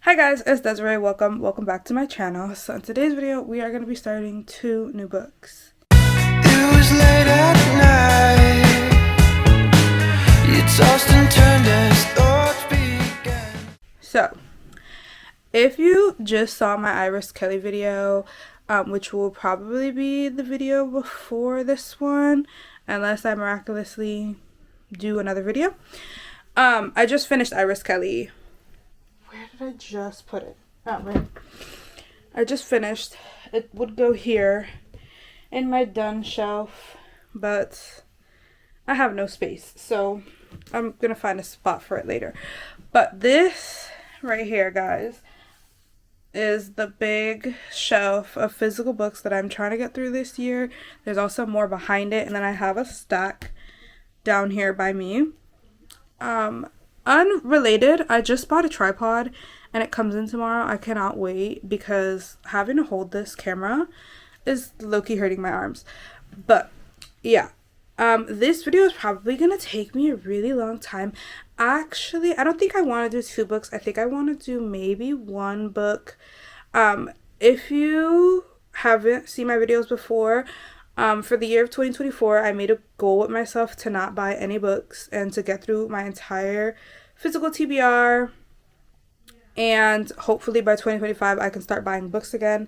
Hi guys, it's Desiree. Welcome back to my channel. So in today's video, we are going to be starting 2 new books. It was late at night. You tossed and turned as thoughts began. So, if you just saw my Iris Kelly video, which will probably be the video before this one, unless I miraculously do another video. I just finished Iris Kelly. Where did I just put it? Oh, right. I just finished. It would go here in my done shelf, but I have no space, so I'm gonna find a spot for it later. But this right here, guys, is the big shelf of physical books that I'm trying to get through this year. There's also more behind it, and then I have a stack down here by me. Unrelated, I just bought a tripod and it comes in tomorrow. I cannot wait because having to hold this camera is low-key hurting my arms. But yeah, this video is probably gonna take me a really long time. Actually, I don't think I want to do 2 books. I think I want to do maybe 1 book. If you haven't seen my videos before, for the year of 2024, I made a goal with myself to not buy any books and to get through my entire physical TBR. And hopefully by 2025, I can start buying books again.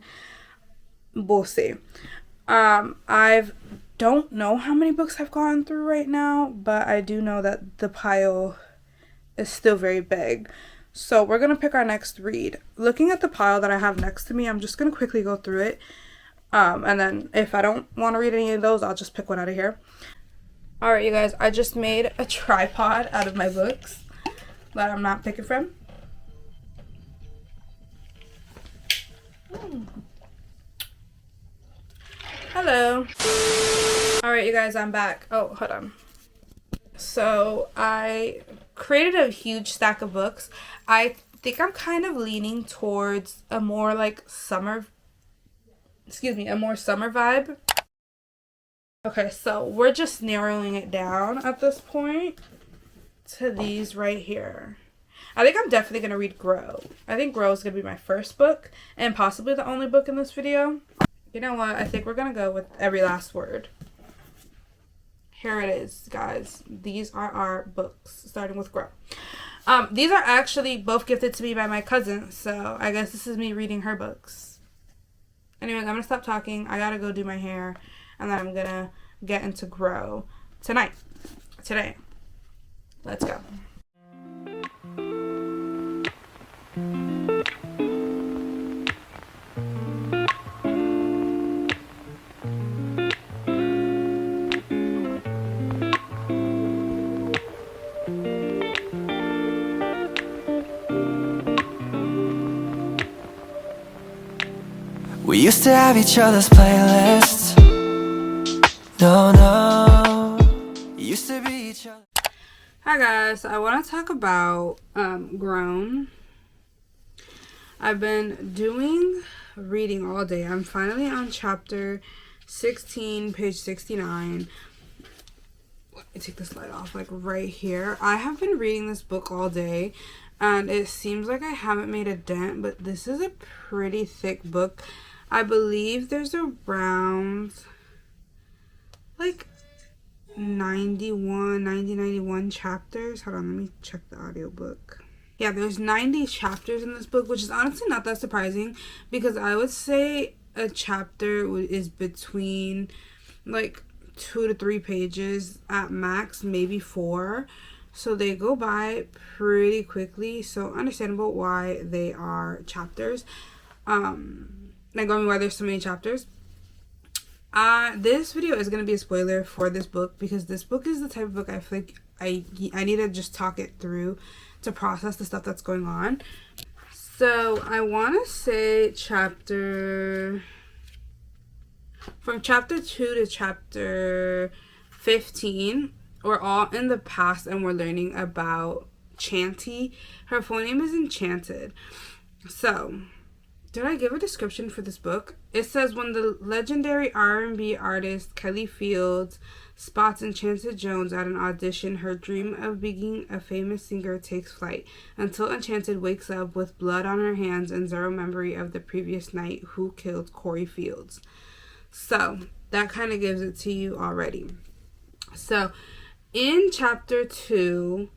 We'll see. I don't know how many books I've gone through right now, but I do know that the pile is still very big. So we're going to pick our next read. Looking at the pile that I have next to me, I'm just going to quickly go through it. And then if I don't want to read any of those, I'll just pick one out of here. Alright, you guys, I just made a tripod out of my books that I'm not picking from. Hello. Alright, you guys, I'm back. Oh, hold on. So I created a huge stack of books. I think I'm kind of leaning towards a more like summer vibe. Okay, so we're just narrowing it down at this point to these right here. I think I'm definitely going to read Grow. I think Grow is going to be my first book and possibly the only book in this video. You know what? I think we're going to go with Every Last Word. Here it is, guys. These are our books, starting with Grow. These are actually both gifted to me by my cousin, so I guess this is me reading her books. Anyways, I'm going to stop talking. I got to go do my hair, and then I'm going to get into Grow today. Let's go. We used to have each other's playlists. No, used to be each other. Hi guys, I want to talk about Grown. I've been doing reading all day. I'm finally on chapter 16, page 69. Let me take this light off, like right here. I have been reading this book all day, and it seems like I haven't made a dent, but this is a pretty thick book. I believe there's around like 91 chapters. Hold on, let me check the audiobook. Yeah, there's 90 chapters in this book, which is honestly not that surprising because I would say a chapter is between like 2 to 3 pages at max, maybe 4. So they go by pretty quickly. So understandable why they are chapters. Like why there's so many chapters. This video is going to be a spoiler for this book because this book is the type of book I feel like I need to just talk it through to process the stuff that's going on. So I want to say from chapter 2 to chapter 15, we're all in the past and we're learning about Chanty. Her full name is Enchanted. So did I give a description for this book? It says, when the legendary R&B artist Kelly Fields spots Enchanted Jones at an audition, her dream of being a famous singer takes flight, until Enchanted wakes up with blood on her hands and zero memory of the previous night who killed Corey Fields. So, that kind of gives it to you already. So, in chapter 2,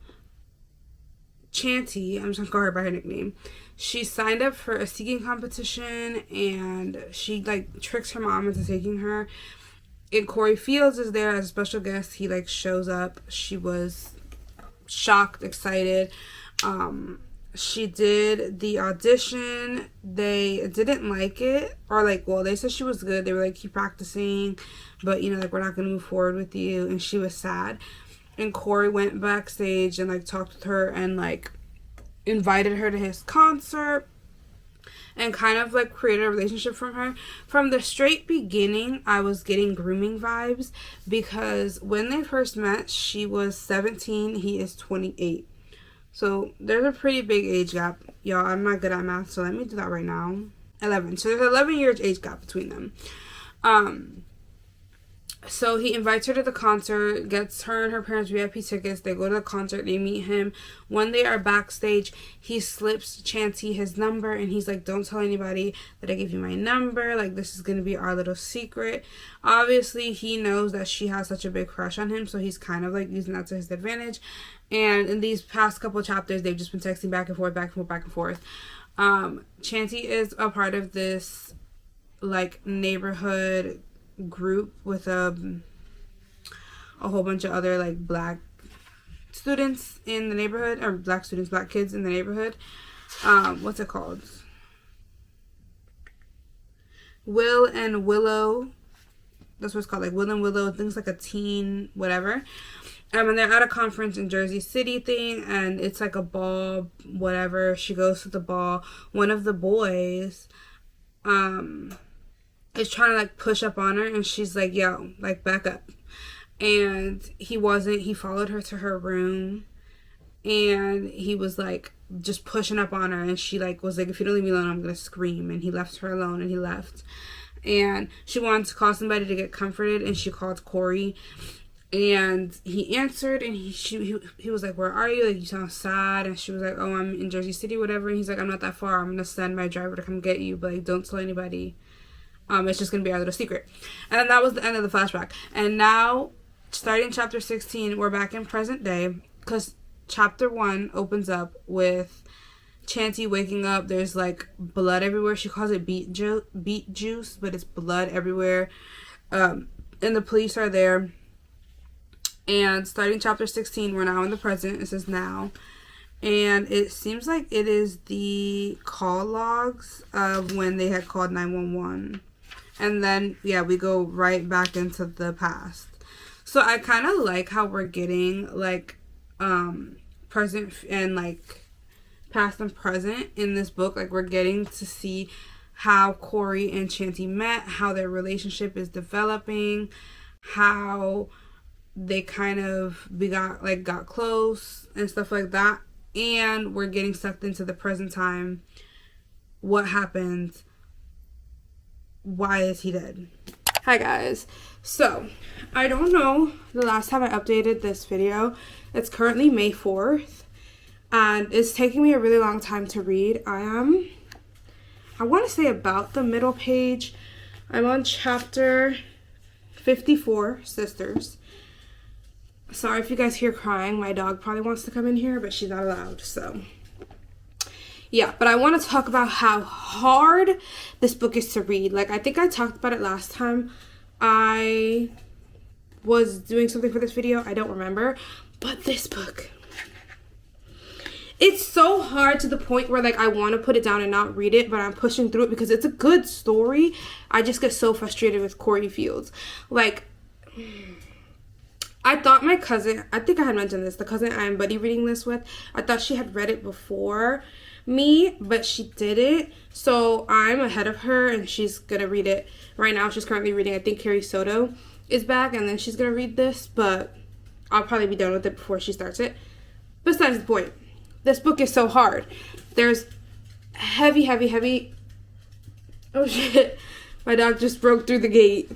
Chanty, I'm just going to call her by her nickname, she signed up for a singing competition, and she, like, tricks her mom into taking her. And Corey Fields is there as a special guest. He, like, shows up. She was shocked, excited. She did the audition. They didn't like it. Or, like, well, they said she was good. They were like, keep practicing. But, you know, like, we're not going to move forward with you. And she was sad. And Corey went backstage and, like, talked with her and, like, invited her to his concert. And kind of, like, created a relationship from her. From the straight beginning, I was getting grooming vibes. Because when they first met, she was 17. He is 28. So, there's a pretty big age gap. Y'all, I'm not good at math, so let me do that right now. 11. So, there's 11 years age gap between them. So, he invites her to the concert, gets her and her parents VIP tickets. They go to the concert, they meet him. When they are backstage, he slips Chanty his number, and he's like, don't tell anybody that I gave you my number. Like, this is going to be our little secret. Obviously, he knows that she has such a big crush on him, so he's kind of, like, using that to his advantage. And in these past couple chapters, they've just been texting back and forth, back and forth, back and forth. Chanty is a part of this, like, neighborhood group with a whole bunch of other, like, black students in the neighborhood, or black kids in the neighborhood. What's it called? Will and Willow. That's what it's called, like Will and Willow. Things like a teen, whatever. And they're at a conference in Jersey City thing, and it's like a ball, whatever. She goes to the ball. One of the boys, is trying to, like, push up on her, and she's like, yo, like, back up. And he followed her to her room, and he was, like, just pushing up on her, and she, like, was like, if you don't leave me alone, I'm gonna scream. And he left her alone, and he left. And she wanted to call somebody to get comforted, and she called Corey. And he answered, and he was like, where are you? Like, you sound sad. And she was like, oh, I'm in Jersey City, whatever. And he's like, I'm not that far. I'm going to send my driver to come get you, but, like, don't tell anybody. It's just going to be our little secret. And then that was the end of the flashback. And now, starting chapter 16, we're back in present day, because chapter 1 opens up with Chanty waking up. There's, like, blood everywhere. She calls it beet juice, but it's blood everywhere. And the police are there. And starting chapter 16, we're now in the present. It says now. And it seems like it is the call logs of when they had called 911. And then, yeah, we go right back into the past. So I kind of like how we're getting, like, present and, like, past and present in this book. Like, we're getting to see how Corey and Chanty met, how their relationship is developing, how they kind of got close and stuff like that. And we're getting sucked into the present time. What happened? Why is he dead? Hi guys. So, I don't know the last time I updated this video. It's currently May 4th. And it's taking me a really long time to read. I want to say about the middle page. I'm on chapter 54, Sisters. Sorry if you guys hear crying. My dog probably wants to come in here, but she's not allowed, so. Yeah, but I want to talk about how hard this book is to read. Like, I think I talked about it last time I was doing something for this video. I don't remember. But this book, it's so hard to the point where, like, I want to put it down and not read it, but I'm pushing through it because it's a good story. I just get so frustrated with Corey Fields. Like, I thought my cousin, I think I had mentioned this, the cousin I'm buddy reading this with, I thought she had read it before me, but she didn't. So I'm ahead of her, and she's going to read it right now. She's currently reading, I think Carrie Soto is back, and then she's going to read this, but I'll probably be done with it before she starts it. Besides the point, this book is so hard. There's heavy Oh shit. My dog just broke through the gate.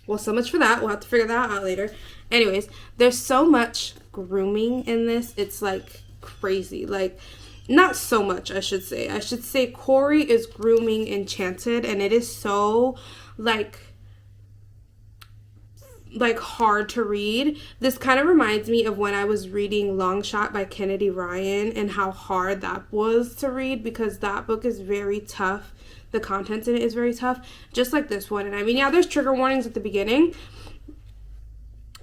Well, so much for that. We'll have to figure that out later. Anyways, there's so much grooming in this. It's like crazy. Like, not so much, I should say. I should say Corey is grooming Enchanted, and it is so like hard to read. This kind of reminds me of when I was reading Long Shot by Kennedy Ryan and how hard that was to read, because that book is very tough. The content in it is very tough, just like this one. And I mean, yeah, there's trigger warnings at the beginning.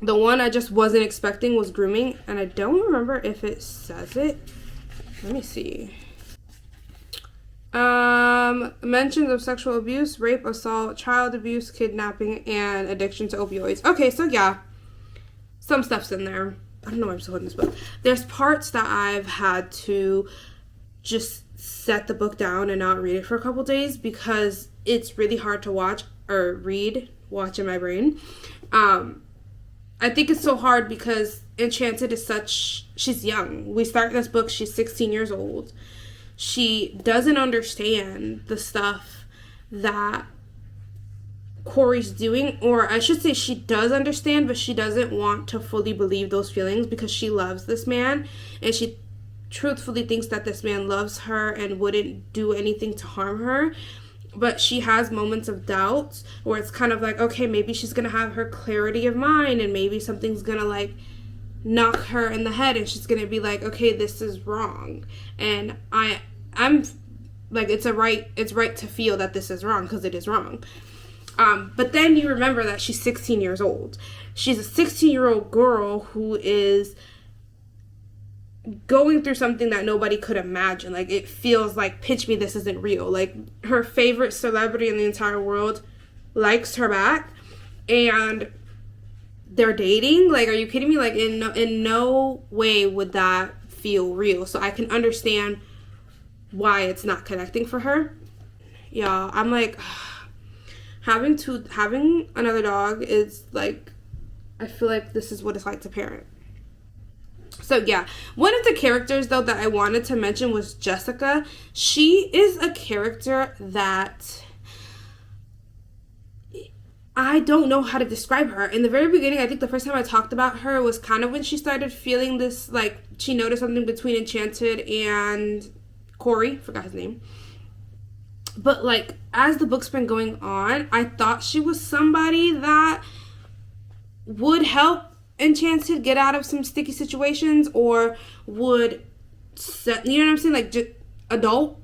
The one I just wasn't expecting was grooming, and I don't remember if it says it. Let me see. Mentions of sexual abuse, rape, assault, child abuse, kidnapping, and addiction to opioids. Okay, so yeah, some stuff's in there. I don't know why I'm still holding this book. There's parts that I've had to just set the book down and not read it for a couple days because it's really hard to watch in my brain. I think it's so hard because Enchanted is she's young. We start this book, she's 16 years old. She doesn't understand the stuff that Corey's doing, or I should say she does understand, but she doesn't want to fully believe those feelings because she loves this man, and she truthfully thinks that this man loves her and wouldn't do anything to harm her. But she has moments of doubt where it's kind of like, okay, maybe she's gonna have her clarity of mind, and maybe something's gonna like knock her in the head, and she's gonna be like, okay, this is wrong, and I'm like, it's right to feel that this is wrong because it is wrong. But then you remember that she's 16 years old. She's a 16-year-old girl who is going through something that nobody could imagine. Like, it feels like, pitch me, this isn't real. Like, her favorite celebrity in the entire world likes her back, and they're dating. Like, are you kidding me? Like, in no way would that feel real. So I can understand why it's not connecting for her. Yeah, I'm like, having another dog is like, I feel like this is what it's like to parent. So yeah, one of the characters though that I wanted to mention was Jessica. She is a character that I don't know how to describe her. In the very beginning, I think the first time I talked about her was kind of when she started feeling this, like, she noticed something between Enchanted and Corey, forgot his name. But like, as the book's been going on, I thought she was somebody that would help Enchanted get out of some sticky situations, or would set, you know what I'm saying, like, just adult,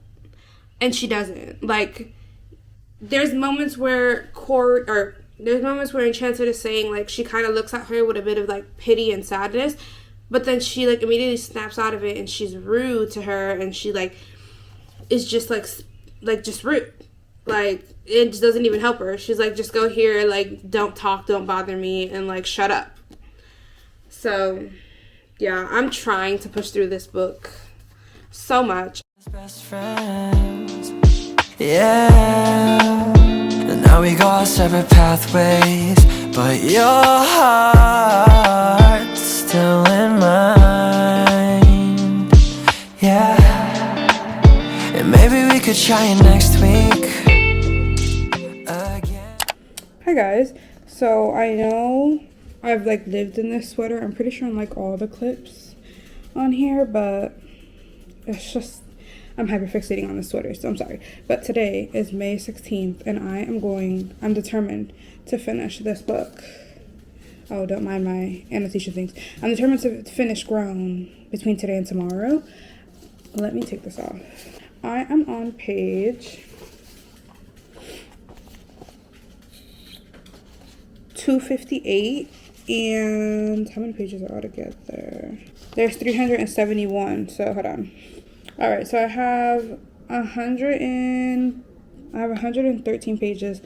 and she doesn't. Like, there's moments where Enchanted is saying, like, she kind of looks at her with a bit of like pity and sadness, but then she like immediately snaps out of it and she's rude to her, and she like is just like just rude. Like, it just doesn't even help her. She's like, just go here, like, don't talk, don't bother me, and like, shut up. So, yeah, I'm trying to push through this book so much. Best friends, yeah. And now we go our separate pathways, but your heart's still in mine, yeah. And maybe we could try it next week again. Hi guys, so I know I've like lived in this sweater. I'm pretty sure on like all the clips on here, but it's just, I'm hyperfixating on the sweater, so I'm sorry. But today is May 16th, and I'm determined to finish this book. Oh, don't mind my annotation things. I'm determined to finish Grown between today and tomorrow. Let me take this off. I am on page 258, and how many pages are altogether? There's 371, so hold on. All right, so I have 113 pages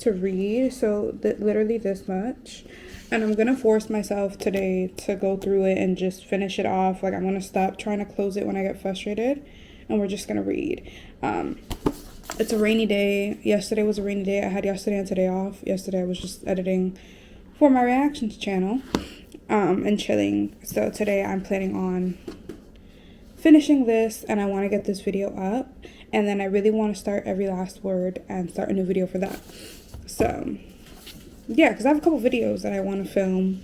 to read, so literally this much. And I'm gonna force myself today to go through it and just finish it off. Like, I'm gonna stop trying to close it when I get frustrated, and we're just gonna read. It's a rainy day. Yesterday was a rainy day. I had yesterday and today off. Yesterday I was just editing for my reactions channel and chilling. So today I'm planning on finishing this, and I want to get this video up, and then I really want to start Every Last Word and start a new video for that. So yeah, because I have a couple videos that I want to film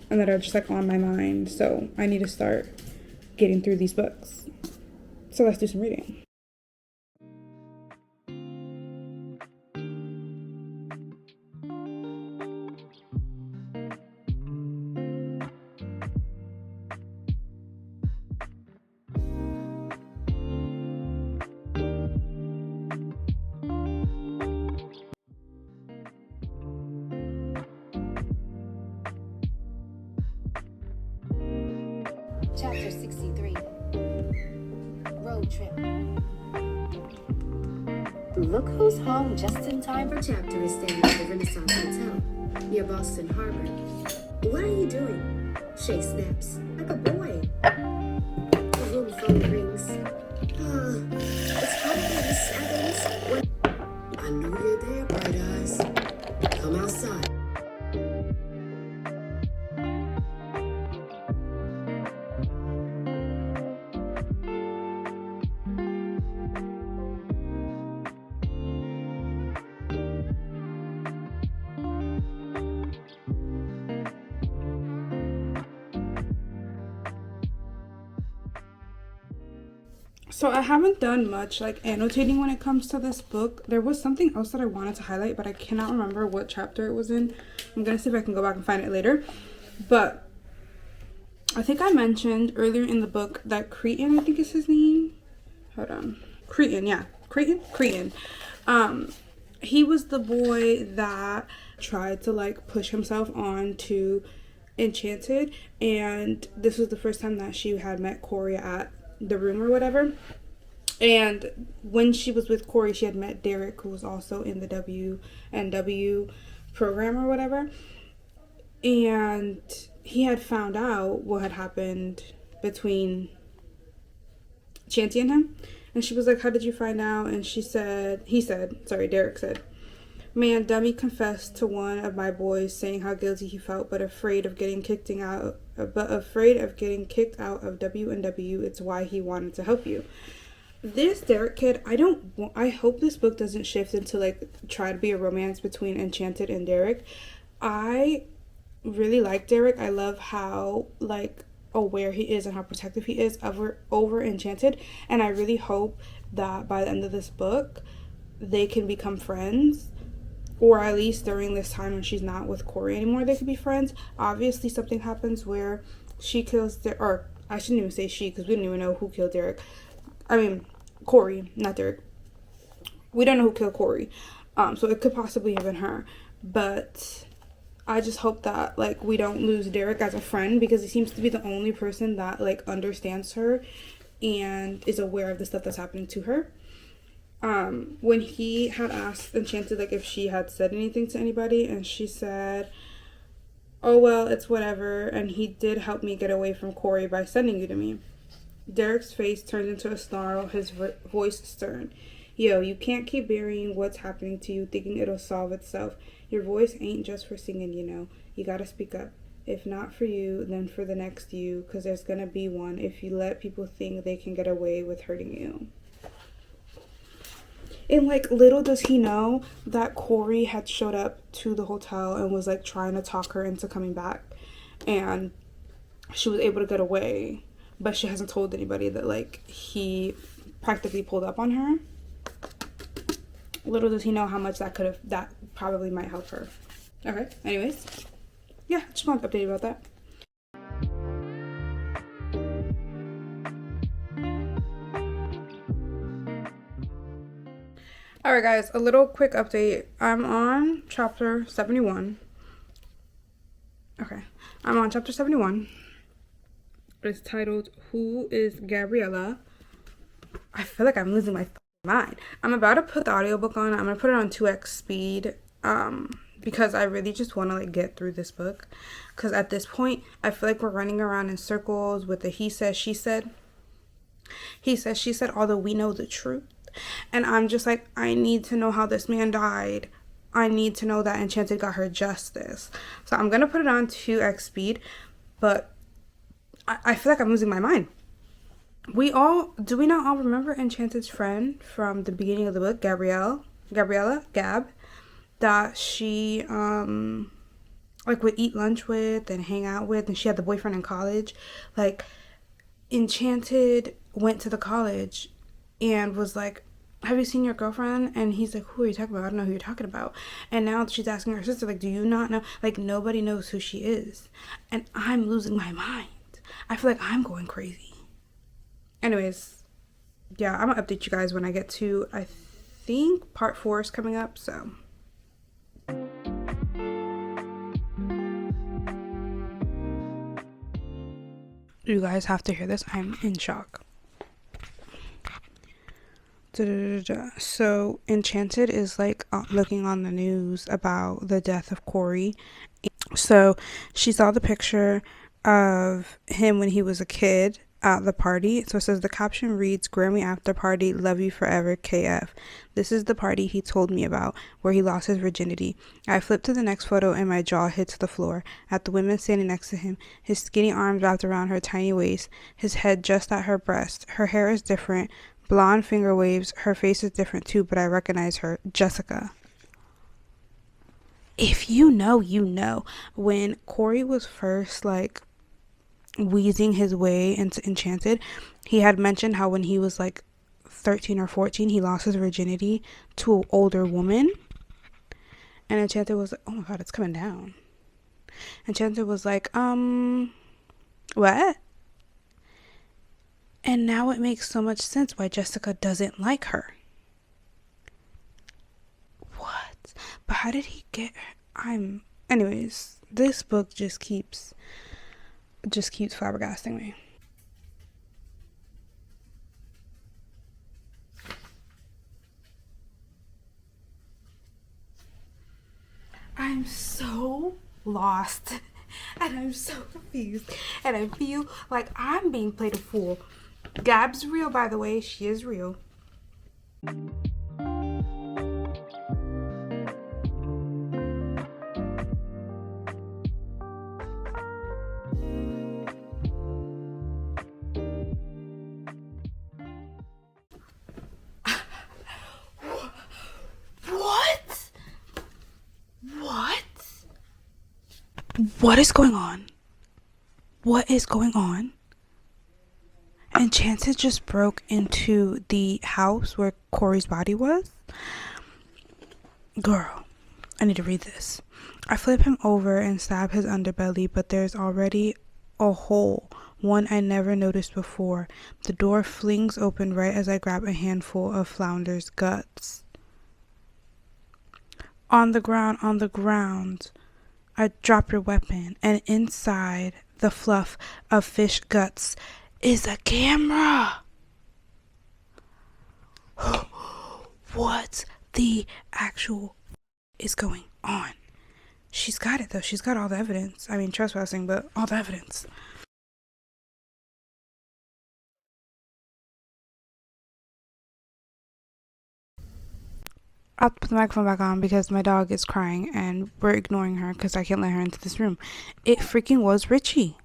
and that are just like on my mind, so I need to start getting through these books. So let's do some reading. Chapter 63. Road Trip. Look who's home just in time for chapter is staying at the Renaissance Hotel near Boston Harbor. What are you doing? Shay snaps. Like a boy. The room phone rings. It's probably 7. I know you're there, bright eyes. Come outside. So I haven't done much like annotating when it comes to this book. There was something else that I wanted to highlight, but I cannot remember what chapter it was in. I'm gonna see if I can go back and find it later. But I think I mentioned earlier in the book that Cretan, I think is his name. Hold on. Cretan, yeah. Cretan. He was the boy that tried to like push himself on to Enchanted, and this was the first time that she had met Corey at the room or whatever. And when she was with Corey, she had met Derek, who was also in the WNW program or whatever, and he had found out what had happened between Chanty and him. And she was like, how did you find out? And Derek said, man, Dummy confessed to one of my boys saying how guilty he felt, but afraid of getting kicked out of WNW. It's why he wanted to help you. This Derek kid, I hope this book doesn't shift into like try to be a romance between Enchanted and Derek. I really like Derek. I love how like aware he is and how protective he is over Enchanted, and I really hope that by the end of this book they can become friends, or at least during this time when she's not with Corey anymore, they could be friends. Obviously something happens where she kills or I shouldn't even say she, because we don't even know who killed Derek. I mean Corey, not Derek. We don't know who killed Corey, so it could possibly have been her. But I just hope that like we don't lose Derek as a friend, because he seems to be the only person that like understands her and is aware of the stuff that's happening to her. When he had asked Enchanted like if she had said anything to anybody, and she said, oh well, it's whatever, and he did help me get away from Corey by sending you to me. Derek's face turned into a snarl, his voice stern. Yo, you can't keep burying what's happening to you, thinking it'll solve itself. Your voice ain't just for singing, you know. You gotta speak up. If not for you, then for the next you, because there's gonna be one if you let people think they can get away with hurting you. And like little does he know that Corey had showed up to the hotel and was like trying to talk her into coming back, and she was able to get away, but she hasn't told anybody that like he practically pulled up on her. Little does he know how much that probably might help her. Okay, anyways, yeah, just wanted to update you about that. Alright guys, a little quick update. I'm on chapter 71. Okay, I'm on chapter 71. It's titled, Who is Gabriella? I feel like I'm losing my mind. I'm about to put the audiobook on. I'm going to put it on 2x speed because I really just want to like get through this book. Because at this point, I feel like we're running around in circles with the he said, she said. He said, she said, although we know the truth. And I'm just like, I need to know how this man died. I need to know that Enchanted got her justice. So I'm going to put it on 2x speed. But I feel like I'm losing my mind. Do we not all remember Enchanted's friend from the beginning of the book, Gab, that she like would eat lunch with and hang out with, and she had the boyfriend in college. Like, Enchanted went to the college and was like, have you seen your girlfriend? And he's like, who are you talking about? I don't know who you're talking about. And now she's asking her sister, like, do you not know? Like, nobody knows who she is. And I'm losing my mind. I feel like I'm going crazy. Anyways, yeah, I'm gonna update you guys when I get to, I think part 4 is coming up, so. You guys have to hear this. I'm in shock. So Enchanted is like looking on the news about the death of Corey. So she saw the picture of him when he was a kid at the party. So it says, the caption reads, Grammy after party, love you forever, KF. This is the party he told me about, where he lost his virginity. I flipped to the next photo and my jaw hits the floor at the woman standing next to him, his skinny arms wrapped around her tiny waist, his head just at her breast. Her hair is different, blonde finger waves. Her face is different too, but I recognize her, Jessica. If you know, you know. When Corey was first like wheezing his way into Enchanted, he had mentioned how when he was like 13 or 14, he lost his virginity to an older woman. And Enchanted was like, oh my god, it's coming down. Enchanted was like, what? And now it makes so much sense why Jessica doesn't like her. What? But how did he get her? Anyways, this book just keeps flabbergasting me. I'm so lost and I'm so confused and I feel like I'm being played a fool. Gab's real, by the way. She is real. What is going on? What is going on? Enchanted just broke into the house where Corey's body was. Girl, I need to read this. I flip him over and stab his underbelly, but there's already a hole, one I never noticed before. The door flings open right as I grab a handful of Flounder's guts. On the ground. I drop your weapon, and inside the fluff of fish guts is a camera. What the actual is going on? She's got it though. She's got all the evidence. I mean, trespassing, but all the evidence. I'll put the microphone back on because my dog is crying and we're ignoring her because I can't let her into this room. It freaking was Richie.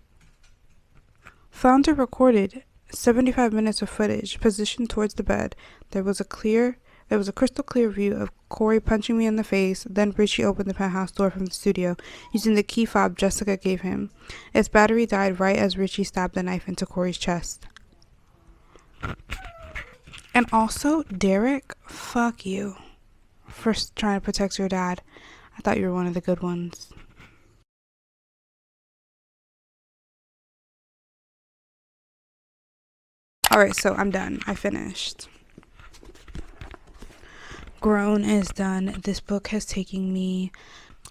Flounder recorded 75 minutes of footage positioned towards the bed. There was a crystal clear view of Corey punching me in the face. Then Richie opened the penthouse door from the studio using the key fob Jessica gave him. Its battery died right as Richie stabbed the knife into Corey's chest. And also, Derek, fuck you for trying to protect your dad. I thought you were one of the good ones. Alright, so I'm done. I finished. Grown is done. This book has taken me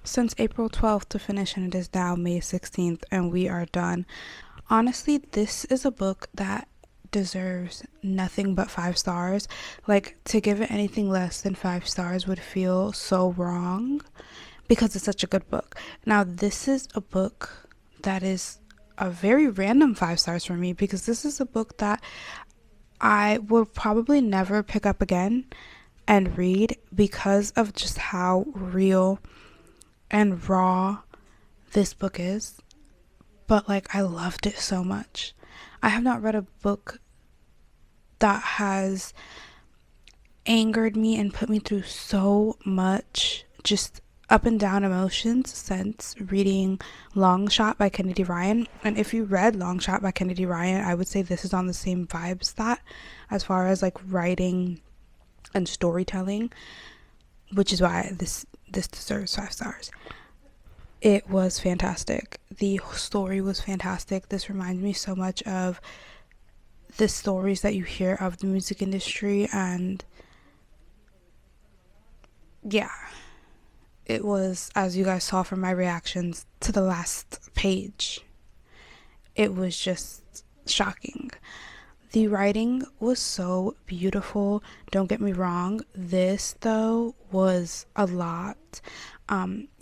since April 12th to finish, and it is now May 16th, and we are done. Honestly, this is a book that deserves nothing but 5 stars. Like, to give it anything less than 5 stars would feel so wrong because it's such a good book. Now, this is a book that is a very random 5 stars for me because this is a book that I will probably never pick up again and read because of just how real and raw this book is. But like, I loved it so much. I have not read a book that has angered me and put me through so much just up and down emotions since reading Long Shot by Kennedy Ryan. And if you read Long Shot by Kennedy Ryan, I would say this is on the same vibes that, as far as like writing and storytelling, which is why this deserves 5 stars. It was fantastic. The story was fantastic. This reminds me so much of the stories that you hear of the music industry, and yeah, it was, as you guys saw from my reactions to the last page, it was just shocking. The writing was so beautiful. Don't get me wrong. This, though, was a lot.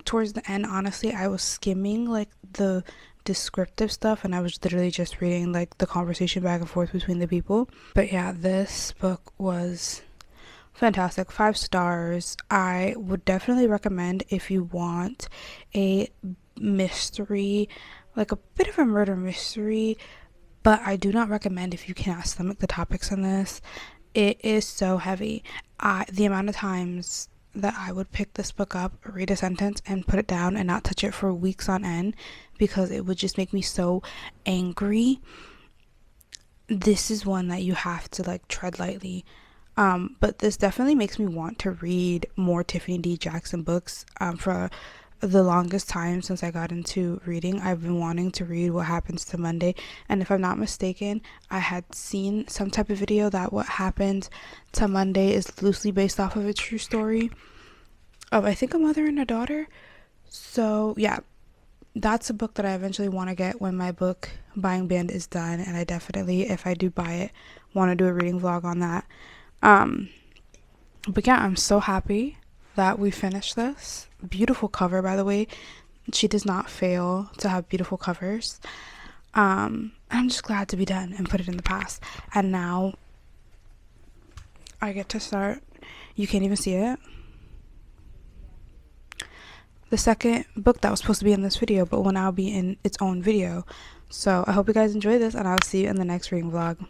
Towards the end, honestly, I was skimming, like, the descriptive stuff, and I was literally just reading, like, the conversation back and forth between the people. But yeah, this book was fantastic. 5 stars. I would definitely recommend if you want a mystery, like a bit of a murder mystery, but I do not recommend if you cannot stomach the topics in this. It is so heavy. The amount of times that I would pick this book up, read a sentence, and put it down and not touch it for weeks on end because it would just make me so angry. This is one that you have to like tread lightly. But this definitely makes me want to read more Tiffany D. Jackson books. For the longest time since I got into reading, I've been wanting to read What Happens to Monday, and if I'm not mistaken, I had seen some type of video that What Happened to Monday is loosely based off of a true story of, I think, a mother and a daughter. So yeah, that's a book that I eventually want to get when my book buying ban is done, and I definitely, if I do buy it, want to do a reading vlog on that. But yeah, I'm so happy that we finished this. Beautiful cover, by the way. She does not fail to have beautiful covers. I'm just glad to be done and put it in the past. And now I get to start. You can't even see it. The second book that was supposed to be in this video, but will now be in its own video. So I hope you guys enjoy this, and I'll see you in the next reading vlog.